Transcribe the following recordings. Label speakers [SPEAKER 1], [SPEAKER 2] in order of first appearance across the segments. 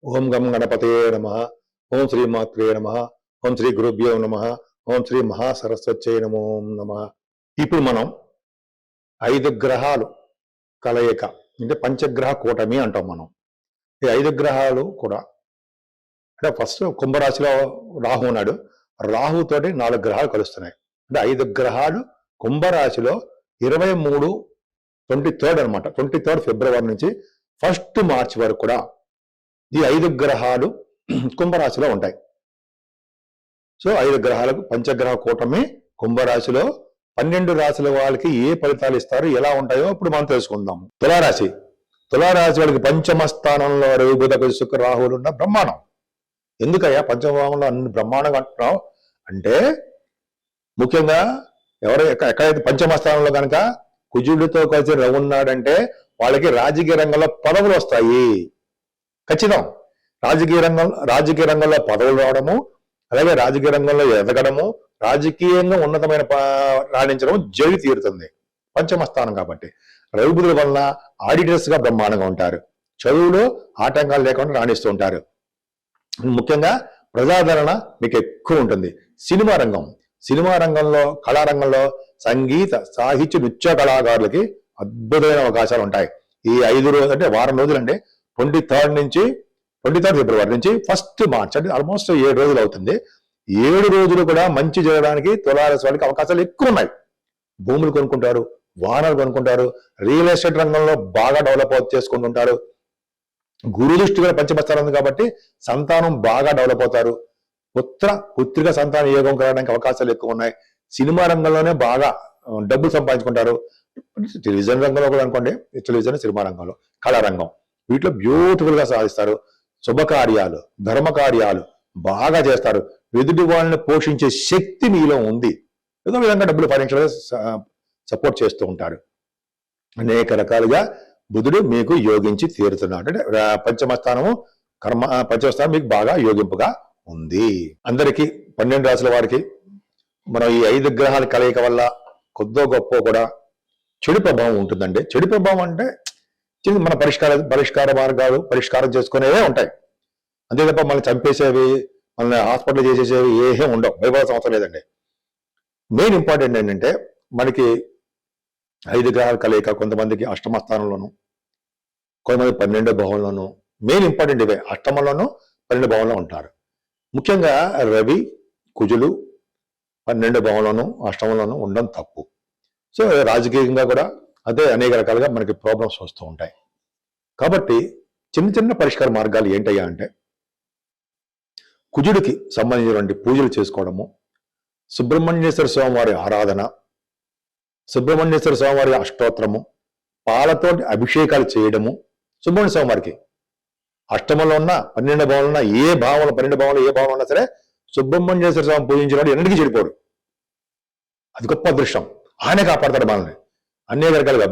[SPEAKER 1] ఓం గం గణపతయే నమః. ఓం శ్రీ మాత్రే నమః. ఓం శ్రీ గురుభ్యో నమః. ఓం శ్రీ మహాసరస్వత్యై నమో నమః. ఇప్పుడు మనం 5 గ్రహాలు కలయిక అంటే పంచగ్రహ కూటమి అంటాం మనం. ఈ 5 గ్రహాలు కూడా అంటే ఫస్ట్ కుంభరాశిలో రాహు ఉన్నాడు. రాహుతోటి 4 గ్రహాలు కలుస్తున్నాయి. అంటే 5 గ్రహాలు కుంభరాశిలో 23 అనమాట. 23 ఫిబ్రవరి నుంచి 1 మార్చి వరకు కూడా ఈ 5 గ్రహాలు కుంభరాశిలో ఉంటాయి. సో 5 గ్రహాలకు పంచగ్రహ కూటమి కుంభరాశిలో 12 రాశుల వాళ్ళకి ఏ ఫలితాలు ఇస్తారు, ఎలా ఉంటాయో ఇప్పుడు మనం తెలుసుకుందాం. తులారాశి వాళ్ళకి పంచమ స్థానంలో రవి బుధ శుక్ర రాహువులు ఉన్న బ్రహ్మాండం. ఎందుకయ్యా పంచమంలో అన్ని బ్రహ్మాండంగా అంటున్నావు అంటే, ముఖ్యంగా ఎక్కడైతే పంచమ స్థానంలో కనుక కుజుడితో కలిసి రవి ఉన్నాడంటే వాళ్ళకి రాజకీయ రంగంలో పదవులు వస్తాయి. ఖచ్చితం. రాజకీయ రంగంలో పదవులు రావడము, అలాగే రాజకీయ రంగంలో ఎదగడము, రాజకీయంగా ఉన్నతమైన రాణించడం జరిగి తీరుతుంది పంచమ స్థానం కాబట్టి. రవి బుధుల వలన ఆడిటర్స్ గా బ్రహ్మాండంగా ఉంటారు. చదువులో ఆటంకాలు లేకుండా రాణిస్తూ ఉంటారు. ముఖ్యంగా ప్రజాదరణ మీకు ఎక్కువ ఉంటుంది. సినిమా రంగంలో కళారంగంలో సంగీత సాహిత్య నృత్య కళాకారులకి అద్భుతమైన అవకాశాలు ఉంటాయి. ఈ 5 రోజులు అంటే వారం రోజులు అంటే 23 ఫిబ్రవరి నుంచి 1 మార్చ్ అంటే ఆల్మోస్ట్ 7 రోజులు అవుతుంది. 7 రోజులు కూడా మంచి జరగడానికి తులారాశి వాళ్ళకి అవకాశాలు ఎక్కువ ఉన్నాయి. భూములు కొనుక్కుంటారు, వాహనాలు కొనుక్కుంటారు, రియల్ ఎస్టేట్ రంగంలో బాగా డెవలప్ చేసుకుంటుంటారు. గురు దృష్టి కూడా పంచమ స్థానం ఉంది కాబట్టి సంతానం బాగా డెవలప్ అవుతారు. పుత్రిక సంతాన యోగం కలగడానికి అవకాశాలు ఎక్కువ ఉన్నాయి. సినిమా రంగంలోనే బాగా డబ్బులు సంపాదించుకుంటారు. టెలివిజన్ రంగంలో కూడా అనుకోండి, టెలివిజన్ సినిమా రంగంలో కళారంగం వీటిలో బ్యూటిఫుల్ గా సాధిస్తారు. శుభకార్యాలు, ధర్మకార్యాలు బాగా చేస్తారు. ఎదుటి వాళ్ళని పోషించే శక్తి మీలో ఉంది. ఏదో విధంగా డబ్బులు ఫైనాన్షియల్గా సపోర్ట్ చేస్తూ ఉంటారు. అనేక రకాలుగా బుధుడు మీకు యోగించి తీరుతున్నాడు. అంటే పంచమ స్థానం మీకు బాగా యోగింపుగా ఉంది. అందరికీ 12 రాశుల వారికి మనం ఈ 5 గ్రహాల కలయిక వల్ల కొద్దో గొప్ప కూడా చెడు ప్రభావం ఉంటుందండి. చెడు ప్రభావం అంటే మన పరిష్కార మార్గాలు పరిష్కారం చేసుకునేవే ఉంటాయి. అంతే తప్ప మనల్ని చంపేసేవి, మనల్ని హాస్పిటల్ చేసేసేవి ఏమీ ఉండవు. భయపడాల్సిన అవసరం లేదండి. మెయిన్ ఇంపార్టెంట్ ఏంటంటే మనకి 5 గ్రహాల కలయిక కొంతమందికి అష్టమ స్థానంలోను, కొంతమంది 12వ భావంలోను. మెయిన్ ఇంపార్టెంట్ ఇవే, అష్టమంలోను 12వ భావంలో ఉంటారు. ముఖ్యంగా రవి కుజులు 12వ భావంలోను అష్టమంలోను ఉండడం తప్పు. సో రాజకీయంగా కూడా అదే అనేక రకాలుగా మనకి ప్రాబ్లమ్స్ వస్తూ ఉంటాయి. కాబట్టి చిన్న పరిష్కార మార్గాలు ఏంటయ్యా అంటే, కుజుడికి సంబంధించినటువంటి పూజలు చేసుకోవడము, సుబ్రహ్మణ్యేశ్వర స్వామివారి ఆరాధన, సుబ్రహ్మణ్యేశ్వర స్వామివారి అష్టోత్తరము, పాలతో అభిషేకాలు చేయడము. సుబ్రహ్మణ్య స్వామివారికి అష్టమంలో ఉన్న 12వ భావంలో ఉన్న 12వ భావంలో ఏ భావం ఉన్నా సరే సుబ్రహ్మణ్యేశ్వర స్వామి పూజించినవాడు ఎన్నటికీ చెడిపోడు. అది గొప్ప అదృష్టం. ఆయనే కాపాడతాడు మనల్ని. అనేక రకాలుగా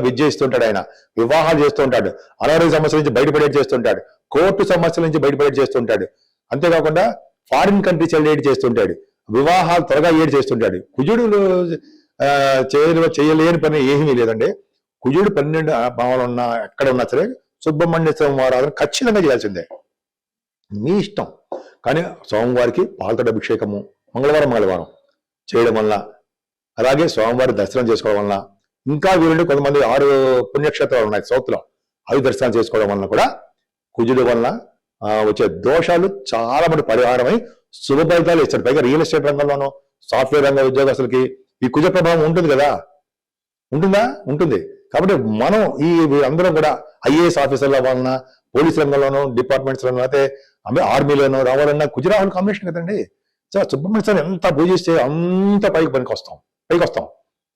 [SPEAKER 1] విద్య ఇస్తుంటాడు. ఆయన వివాహాలు చేస్తూ ఉంటాడు, అనారోగ్య సమస్యల నుంచి బయటపడేది చేస్తుంటాడు, కోర్టు సమస్యల నుంచి బయటపడేది చేస్తుంటాడు. అంతేకాకుండా ఫారిన్ కంట్రీస్ వెళ్ళేది చేస్తుంటాడు, వివాహాలు త్వరగా ఏడు చేస్తుంటాడు. కుజుడు చేయలేని పని ఏమీ లేదండి. కుజుడు 12 భావాలు ఉన్నా ఎక్కడ ఉన్నా సరే సుబ్రహ్మణ్య స్వామి ఆరాధన ఖచ్చితంగా చేయాల్సిందే. మీ ఇష్టం. కానీ స్వామివారికి పాలతోటి అభిషేకము మంగళవారం చేయడం వల్ల, అలాగే స్వామివారి దర్శనం చేసుకోవడం వల్ల, ఇంకా వీరుండి కొంతమంది 6 పుణ్యక్షేత్రాలు ఉన్నాయి సౌత్లో, అవి దర్శనం చేసుకోవడం వల్ల కూడా కుజుడు వల్ల వచ్చే దోషాలు చాలా మంది పరిహారమై శుభ ఫలితాలు ఇస్తాడు. పైగా రియల్ ఎస్టేట్ రంగంలోనూ సాఫ్ట్వేర్ రంగ ఉద్యోగస్తులకి ఈ కుజ ప్రభావం ఉంటుంది కదా. ఉంటుంది. కాబట్టి మనం ఈ అందరం కూడా ఐఏఎస్ ఆఫీసర్ల వలన, పోలీస్ రంగంలోనూ, డిపార్ట్మెంట్స్ రంగంలో, అయితే ఆర్మీలోనూ రావాలన్నా కుజరాహుల్ కాంబినేషన్ కదండి. సో సుబ్రహ్మణ్య స్వామి ఎంత పూజిస్తే అంత పైకి వస్తాం.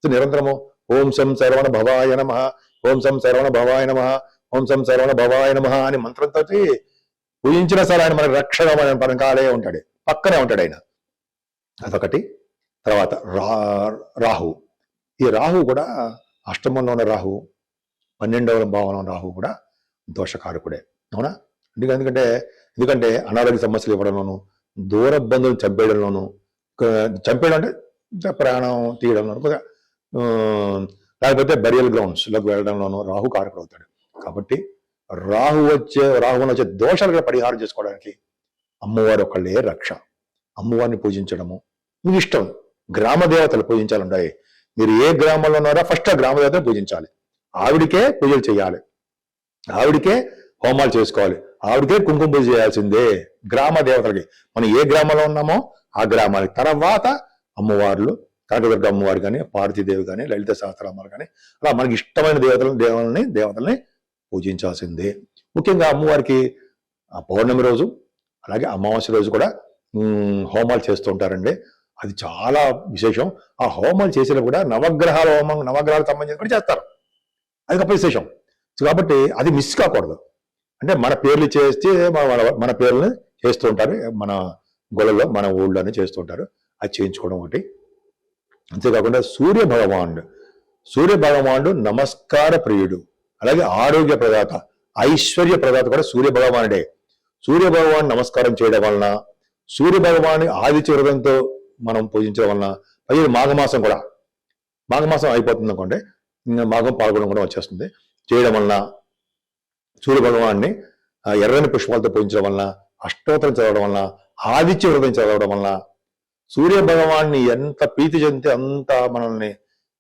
[SPEAKER 1] సో నిరంతరము ఓం శం శరవణ భవాయ నమః, ఓం శం శరవణ భవాయ నమః, ఓం శం శరవణ భవాయ నమః అని మంత్రంతో పూజించినా సరే ఆయన మనకు రక్షణ పరంకాలే ఉంటాడు, పక్కనే ఉంటాడు ఆయన. అదొకటి. తర్వాత రాహు. ఈ రాహు కూడా అష్టమంలో ఉన్న రాహు, 12వ భావంలో ఉన్న రాహు కూడా దోషకారకుడే. అవునా? ఎందుకంటే అనారోగ్య సమస్యలు ఇవ్వడంలోను, దూర బంధువులు చంపేయడంలోను, చంపేయడం అంటే ప్రాణం తీయడంలోను, లేకపోతే బరియల్ గ్రౌండ్స్లోకి వెళ్ళడంలోనూ రాహు కారకుడు అవుతాడు. కాబట్టి రాహువులో వచ్చే దోషాలు పరిహారం చేసుకోవడానికి అమ్మవారు ఒకళ్ళే రక్ష. అమ్మవారిని పూజించడము మీకు ఇష్టం. గ్రామ దేవతలు పూజించాలంటాయి. మీరు ఏ గ్రామంలో ఉన్నారో ఫస్ట్ ఆ గ్రామ దేవతను పూజించాలి. ఆవిడికే పూజలు చేయాలి, ఆవిడికే హోమాలు చేసుకోవాలి, ఆవిడికే కుంకుమ పూజ చేయాల్సిందే. గ్రామ దేవతలకి మనం ఏ గ్రామంలో ఉన్నామో ఆ గ్రామానికి. తర్వాత అమ్మవార్లు, కనకదుర్గ అమ్మవారు కానీ, పార్వతీదేవి కానీ, లలిత సహస్రనామాలు కానీ, అలా మనకి ఇష్టమైన దేవతల్ని పూజించాల్సిందే. ముఖ్యంగా అమ్మవారికి ఆ పౌర్ణమి రోజు అలాగే అమావాస్య రోజు కూడా హోమాలు చేస్తూ ఉంటారండి. అది చాలా విశేషం. ఆ హోమాలు చేసినా కూడా నవగ్రహాల హోమం, నవగ్రహాలకు సంబంధించి కూడా చేస్తారు. అది గొప్ప విశేషం. కాబట్టి అది మిస్ కాకూడదు. అంటే మన పేర్లు చేస్తే మన పేర్లను చేస్తూ ఉంటారు, మన గొడవలో మన ఊళ్ళోనే చేస్తూ ఉంటారు. అది చేయించుకోవడం ఒకటి. అంతేకాకుండా సూర్య భగవానుడు నమస్కార ప్రియుడు, అలాగే ఆరోగ్య ప్రదాత, ఐశ్వర్య ప్రదాత కూడా సూర్య భగవానుడే. సూర్య భగవాన్ నమస్కారం చేయడం వలన, సూర్య భగవాన్ని ఆదిత్య హృదయంతో మనం పూజించడం వలన, పైగా మాఘమాసం అయిపోతుంది అనుకోండి, మాఘం పాల్గొనడం కూడా వచ్చేస్తుంది. చేయడం వలన సూర్య భగవాన్ని ఎర్రని పుష్పాలతో పూజించడం వలన, అష్టోత్తరం చదవడం వలన, ఆదిత్య హృదయం చదవడం వలన, సూర్య భగవాన్ని ఎంత ప్రీతి చెందితే అంత మనల్ని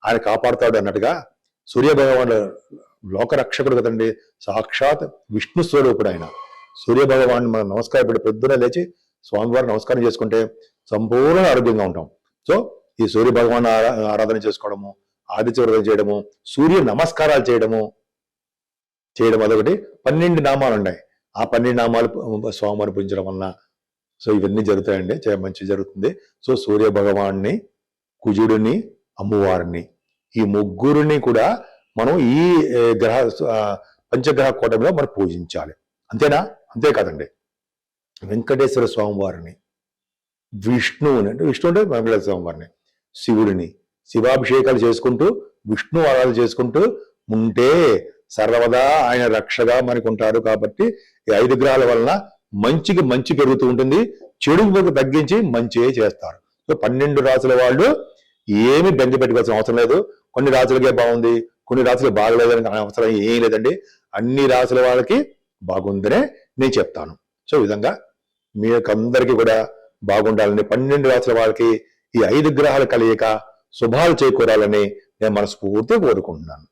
[SPEAKER 1] ఆయన కాపాడుతాడు అన్నట్టుగా సూర్య భగవానుడు లోకరక్షకుడు కదండి. సాక్షాత్ విష్ణు స్వరూపుడు ఆయన. సూర్య భగవాన్ని మనం నమస్కారం పొద్దున లేచి స్వామివారు నమస్కారం చేసుకుంటే సంపూర్ణ ఆరోగ్యంగా ఉంటాం. సో ఈ సూర్య భగవాన్ ఆరాధన చేసుకోవడము, ఆదిత్య హృదయం చేయడము, సూర్య నమస్కారాలు చేయడం అదొకటి. 12 నామాలు ఉన్నాయి. ఆ 12 నామాలు స్వామివారిని పూజించడం వలన సో ఇవన్నీ జరుగుతాయండి, మంచి జరుగుతుంది. సో సూర్య భగవాన్ని, కుజుడిని, అమ్మవారిని, ఈ ముగ్గురిని కూడా మనం ఈ పంచగ్రహ కూటమిలో మనం పూజించాలి. అంతేనా? అంతేకాదండి, వెంకటేశ్వర స్వామివారిని, విష్ణువుని అంటే వెంకటేశ్వర స్వామివారిని, శివుడిని శివాభిషేకాలు చేసుకుంటూ విష్ణు ఆరాధన చేసుకుంటూ ఉంటే సర్వదా ఆయన రక్షగా మనకు ఉంటారు. కాబట్టి ఈ 5 గ్రహాల వలన మంచి పెరుగుతూ ఉంటుంది, చెడు తగ్గించి మంచి చేస్తారు. సో 12 రాసుల వాళ్ళు ఏమి బెంగ పెట్టుకోవాల్సిన అవసరం లేదు. కొన్ని రాసులకే బాగుంది, కొన్ని రాసులు బాగలేదని అవసరం ఏం లేదండి. అన్ని రాసుల వాళ్ళకి బాగుందనే నేను చెప్తాను. సో ఈ విధంగా మీకు అందరికీ కూడా బాగుండాలని, 12 రాసుల వాళ్ళకి ఈ 5 గ్రహాల కలయిక శుభాలు చేకూరాలని నేను మనస్ఫూర్తిగా కోరుకుంటున్నాను.